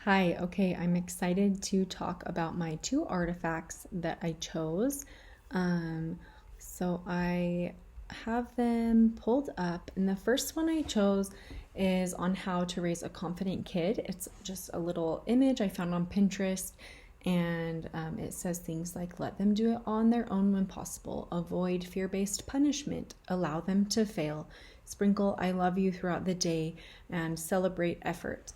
Hi, okay, I'm excited to talk about my two artifacts that I chose. Um, I have them pulled up, and the first one I chose is on how to raise a confident kid. It's just a little image I found on Pinterest, and it says things like let them do it on their own when possible, avoid fear based punishment, allow them to fail, sprinkle I love you throughout the day, and celebrate effort.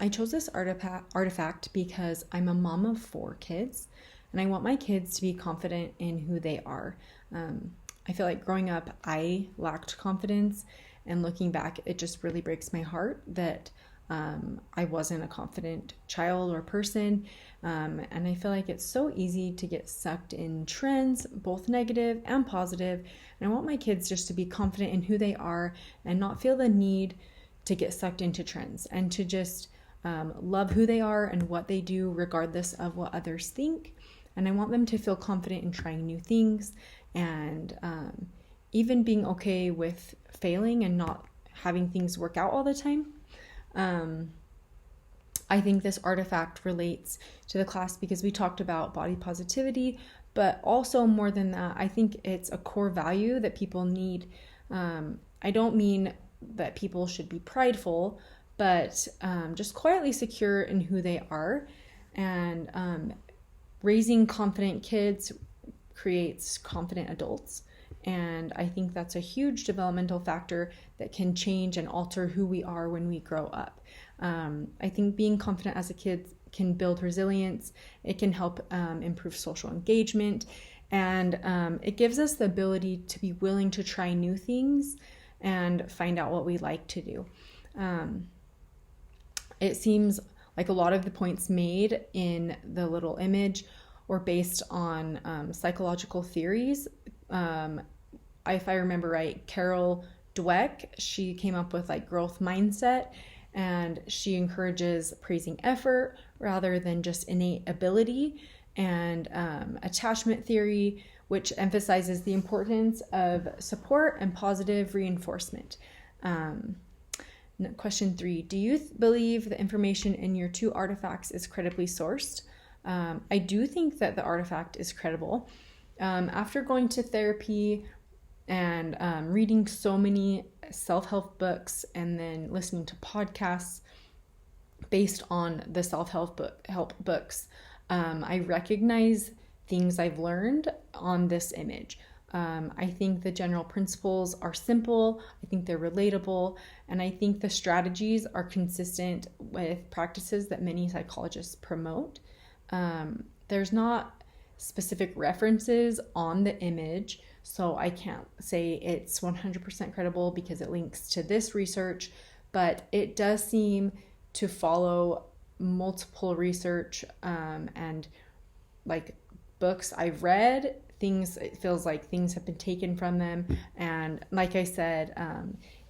I chose this artifact because I'm a mom of four kids and I want my kids to be confident in who they are. I feel like growing up, I lacked confidence, and looking back, it just really breaks my heart that I wasn't a confident child or person. And I feel like it's so easy to get sucked in trends, both negative and positive. And I want my kids just to be confident in who they are and not feel the need to get sucked into trends and to just love who they are and what they do, regardless of what others think. And I want them to feel confident in trying new things and even being okay with failing and not having things work out all the time. Um, I think this artifact relates to the class because we talked about body positivity, but also more than that, I think it's a core value that people need. I don't mean that people should be prideful, but just quietly secure in who they are. And raising confident kids creates confident adults. And I think that's a huge developmental factor that can change and alter who we are when we grow up. I think being confident as a kid can build resilience, it can help improve social engagement, and it gives us the ability to be willing to try new things and find out what we like to do. It seems like a lot of the points made in the little image were based on psychological theories. If I remember right, Carol Dweck, she came up with like growth mindset, and she encourages praising effort rather than just innate ability, and attachment theory, which emphasizes the importance of support and positive reinforcement. Question 3, do you believe the information in your two artifacts is credibly sourced? I do think that the artifact is credible. After going to therapy and reading so many self-help books and then listening to podcasts based on the self-help books, I recognize things I've learned on this image. I think the general principles are simple, I think they're relatable, and I think the strategies are consistent with practices that many psychologists promote. There's not specific references on the image, so I can't say it's 100% credible because it links to this research, but it does seem to follow multiple research and like books I've read. It feels like things have been taken from them, and like I said,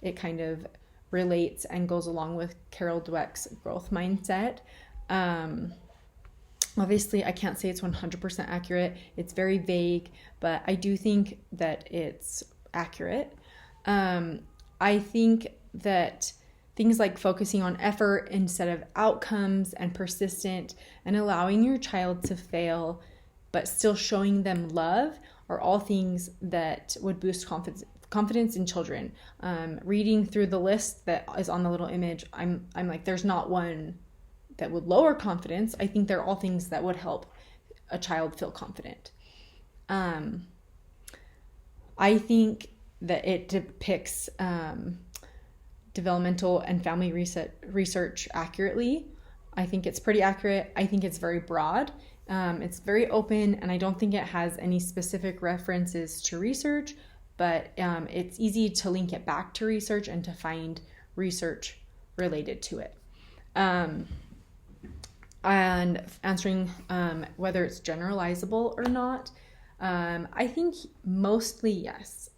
it kind of relates and goes along with Carol Dweck's growth mindset. Obviously, I can't say it's 100% accurate. It's very vague, but I do think that it's accurate. I think that things like focusing on effort instead of outcomes and persistent and allowing your child to fail but still showing them love are all things that would boost confidence in children. Reading through the list that is on the little image, I'm like, there's not one that would lower confidence. I think they're all things that would help a child feel confident. I think that it depicts developmental and family research accurately. I think it's pretty accurate. I think it's very broad. It's very open, and I don't think it has any specific references to research, but it's easy to link it back to research and to find research related to it. And answering whether it's generalizable or not, I think mostly yes,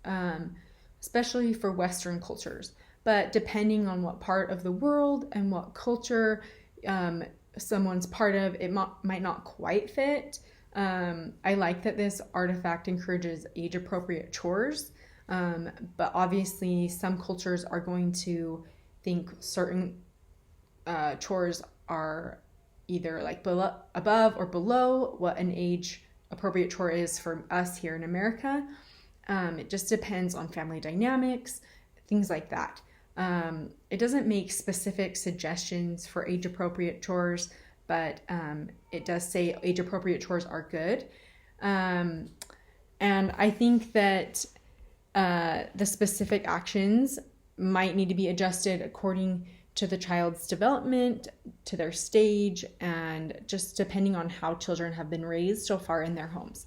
especially for Western cultures. But depending on what part of the world and what culture someone's part of, it might not quite fit. I like that this artifact encourages age-appropriate chores, but obviously some cultures are going to think certain chores are either like above or below what an age appropriate chore is for us here in America. It just depends on family dynamics, things like that. It doesn't make specific suggestions for age appropriate chores, but it does say age appropriate chores are good. And I think that the specific actions might need to be adjusted according to the child's development, to their stage, and just depending on how children have been raised so far in their homes.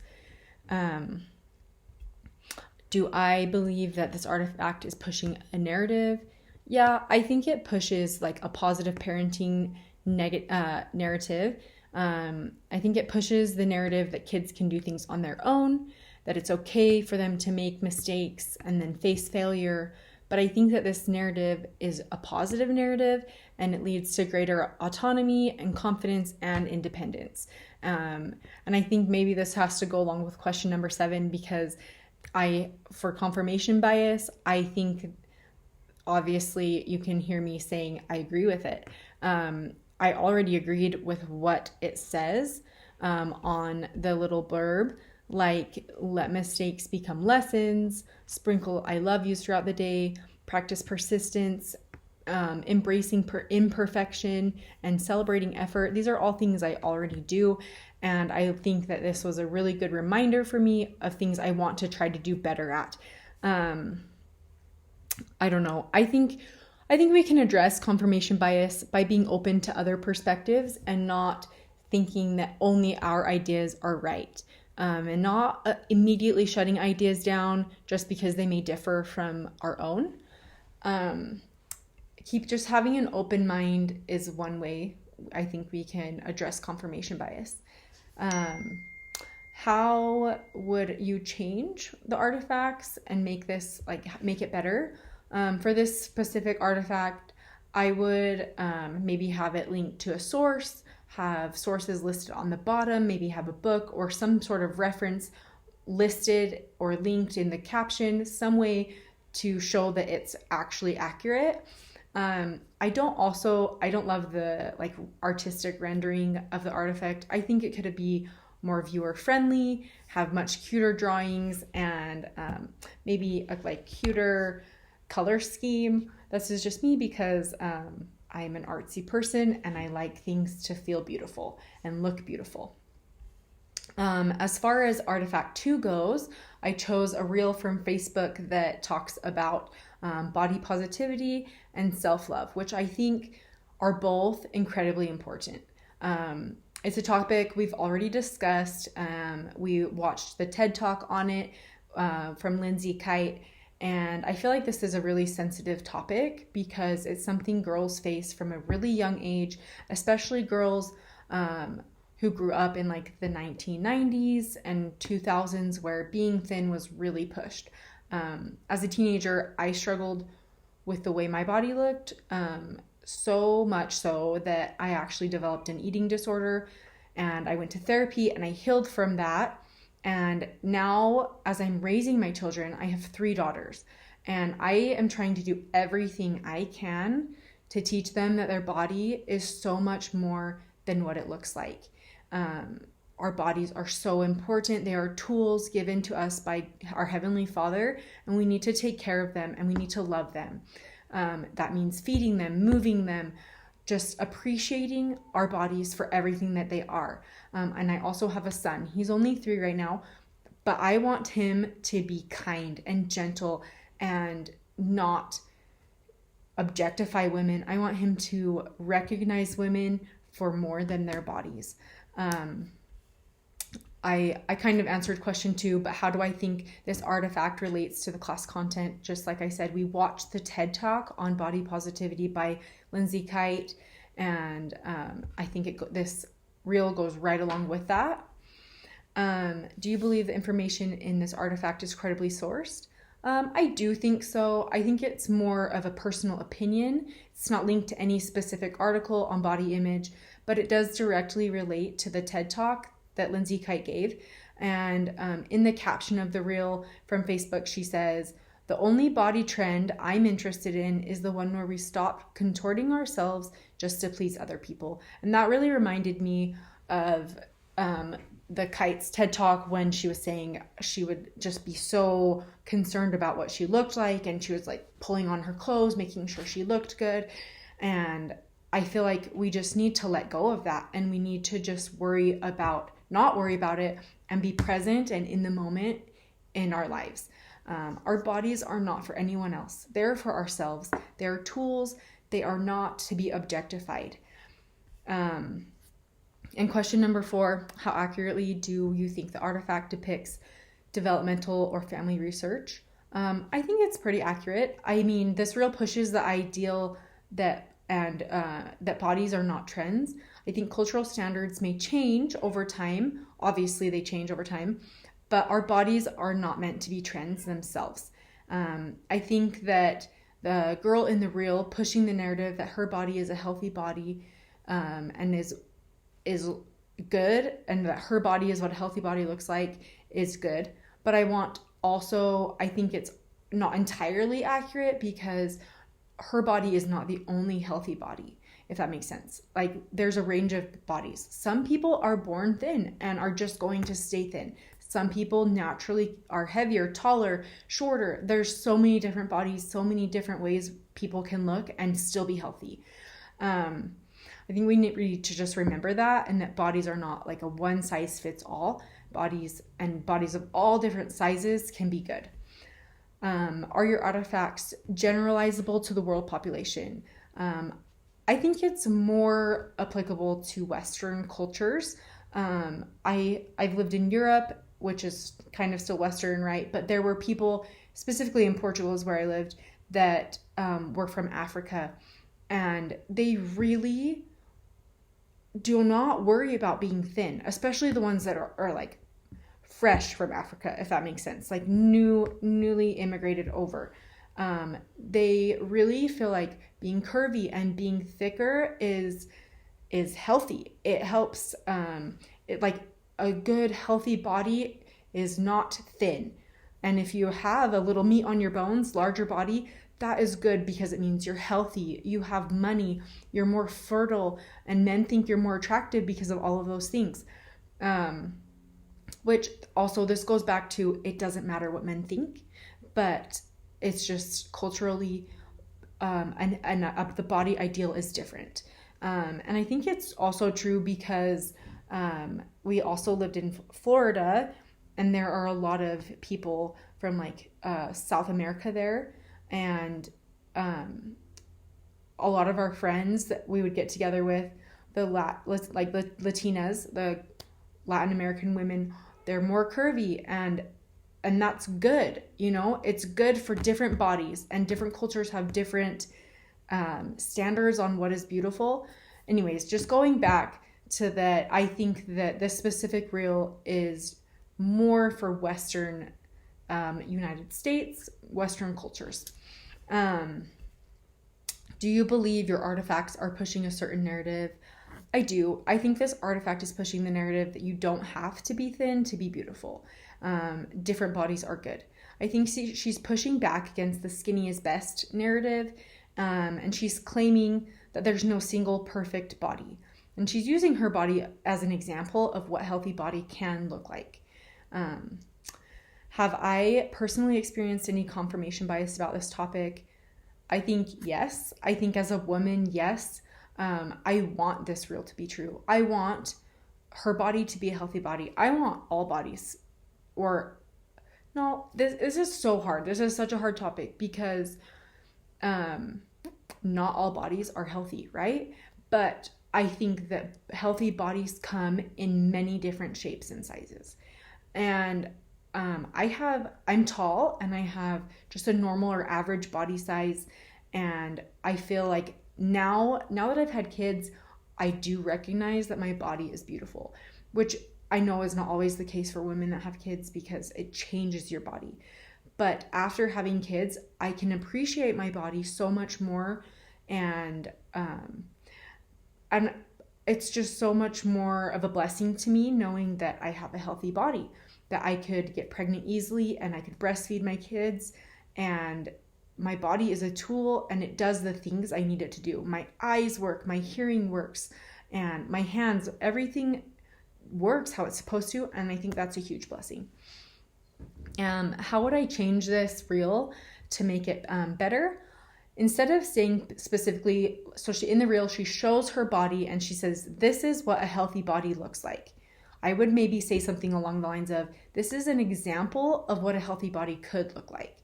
Do I believe that this artifact is pushing a narrative? Yeah, I think it pushes like a positive parenting narrative. I think it pushes the narrative that kids can do things on their own, that it's okay for them to make mistakes and then face failure. But I think that this narrative is a positive narrative, and it leads to greater autonomy and confidence and independence. And I think maybe this has to go along with question number 7, because for confirmation bias, I think obviously you can hear me saying I agree with it. I already agreed with what it says on the little blurb, like let mistakes become lessons, sprinkle I love yous throughout the day, practice persistence, embracing imperfection, and celebrating effort. These are all things I already do. And I think that this was a really good reminder for me of things I want to try to do better at. I don't know. I think we can address confirmation bias by being open to other perspectives and not thinking that only our ideas are right. And not immediately shutting ideas down just because they may differ from our own. Just having an open mind is one way I think we can address confirmation bias. How would you change the artifacts and make it better? For this specific artifact, I would maybe have it linked to a source, have sources listed on the bottom, maybe have a book or some sort of reference listed or linked in the caption, some way to show that it's actually accurate. I don't love the like artistic rendering of the artifact. I think it could be more viewer friendly, have much cuter drawings, and maybe a like cuter color scheme. This is just me because I'm an artsy person and I like things to feel beautiful and look beautiful. As far as artifact 2 goes, I chose a reel from Facebook that talks about body positivity and self-love, which I think are both incredibly important. It's a topic we've already discussed. We watched the TED Talk on it from Lindsay Kite, and I feel like this is a really sensitive topic because it's something girls face from a really young age, especially girls who grew up in like the 1990s and 2000s where being thin was really pushed. As a teenager, I struggled with the way my body looked, so much so that I actually developed an eating disorder, and I went to therapy and I healed from that. And now, as I'm raising my children, I have 3 daughters, and I am trying to do everything I can to teach them that their body is so much more than what it looks like. Our bodies are so important. They are tools given to us by our Heavenly Father, and we need to take care of them and we need to love them. That means feeding them, moving them, just appreciating our bodies for everything that they are. And I also have a son. He's only 3 right now, but I want him to be kind and gentle and not objectify women. I want him to recognize women for more than their bodies. I kind of answered question 2, but how do I think this artifact relates to the class content? Just like I said, we watched the TED Talk on body positivity by Lindsay Kite, and I think this reel goes right along with that. Do you believe the information in this artifact is credibly sourced? I do think so. I think it's more of a personal opinion. It's not linked to any specific article on body image, but it does directly relate to the TED Talk that Lindsay Kite gave. And in the caption of the reel from Facebook, she says, "The only body trend I'm interested in is the one where we stop contorting ourselves just to please other people. And that really reminded me of the Kites TED Talk, when she was saying she would just be so concerned about what she looked like, and she was like pulling on her clothes, making sure she looked good. And I feel like we just need to let go of that, and we need to just not worry about it, and be present and in the moment in our lives. Our bodies are not for anyone else. They're for ourselves. They're tools. They are not to be objectified. And question number 4, how accurately do you think the artifact depicts developmental or family research? I think it's pretty accurate. I mean, this reel pushes the ideal that bodies are not trends. I think cultural standards may change over time. Obviously, they change over time, but our bodies are not meant to be trends themselves. I think that the girl in the reel pushing the narrative that her body is a healthy body, and is good, and that her body is what a healthy body looks like, is good. But I think it's not entirely accurate, because her body is not the only healthy body, if that makes sense. Like, there's a range of bodies. Some people are born thin and are just going to stay thin. Some people naturally are heavier, taller, shorter. There's so many different bodies, so many different ways people can look and still be healthy. I think we need to just remember that, and that bodies are not like a one size fits all. Bodies of all different sizes can be good. Are your artifacts generalizable to the world population? I think it's more applicable to Western cultures. I've lived in Europe, which is kind of still Western, right? But there were people, specifically in Portugal is where I lived, that were from Africa, and they really do not worry about being thin, especially the ones that are like fresh from Africa, if that makes sense, like newly immigrated over. They really feel like being curvy and being thicker is healthy. It helps. Like a good healthy body is not thin, and if you have a little meat on your bones, larger body, that is good, because it means you're healthy, you have money, you're more fertile, and men think you're more attractive because of all of those things. Which also, this goes back to, it doesn't matter what men think, but it's just culturally, and the body ideal is different. And I think it's also true because we also lived in Florida, and there are a lot of people from like South America there. And a lot of our friends that we would get together with, the Latinas, the Latin American women, they're more curvy, and that's good. You know, it's good for different bodies, and different cultures have different standards on what is beautiful. Anyways, just going back to that, I think that this specific reel is more for Western United States, Western cultures. Do you believe your artifacts are pushing a certain narrative? I do. I think this artifact is pushing the narrative that you don't have to be thin to be beautiful. Different bodies are good. I think she's pushing back against the skinny is best narrative, and she's claiming that there's no single perfect body. And she's using her body as an example of what healthy body can look like. Have I personally experienced any confirmation bias about this topic? I think yes. I think as a woman, yes. I want this reel to be true. I want her body to be a healthy body. I want all bodies. This is so hard. This is such a hard topic because not all bodies are healthy, right? But I think that healthy bodies come in many different shapes and sizes. And I'm tall, and I have just a normal or average body size. And I feel like now that I've had kids, I do recognize that my body is beautiful, which I know is not always the case for women that have kids because it changes your body. But after having kids, I can appreciate my body so much more. And it's just so much more of a blessing to me knowing that I have a healthy body, that I could get pregnant easily and I could breastfeed my kids, and my body is a tool and it does the things I need it to do. My eyes work, my hearing works, and my hands, everything works how it's supposed to. And I think that's a huge blessing. How would I change this reel to make it better? Instead of saying specifically, so in the reel, she shows her body and she says, this is what a healthy body looks like. I would maybe say something along the lines of, this is an example of what a healthy body could look like.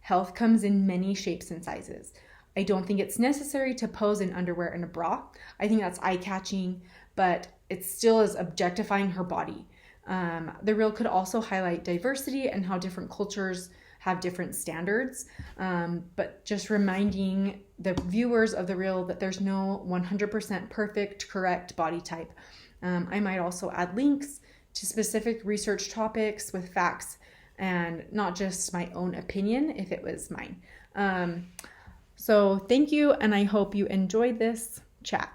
Health comes in many shapes and sizes. I don't think it's necessary to pose in underwear and a bra. I think that's eye-catching, but it still is objectifying her body. The reel could also highlight diversity and how different cultures have different standards, but just reminding the viewers of the reel that there's no 100% perfect, correct body type. I might also add links to specific research topics with facts and not just my own opinion if it was mine. So thank you, and I hope you enjoyed this chat.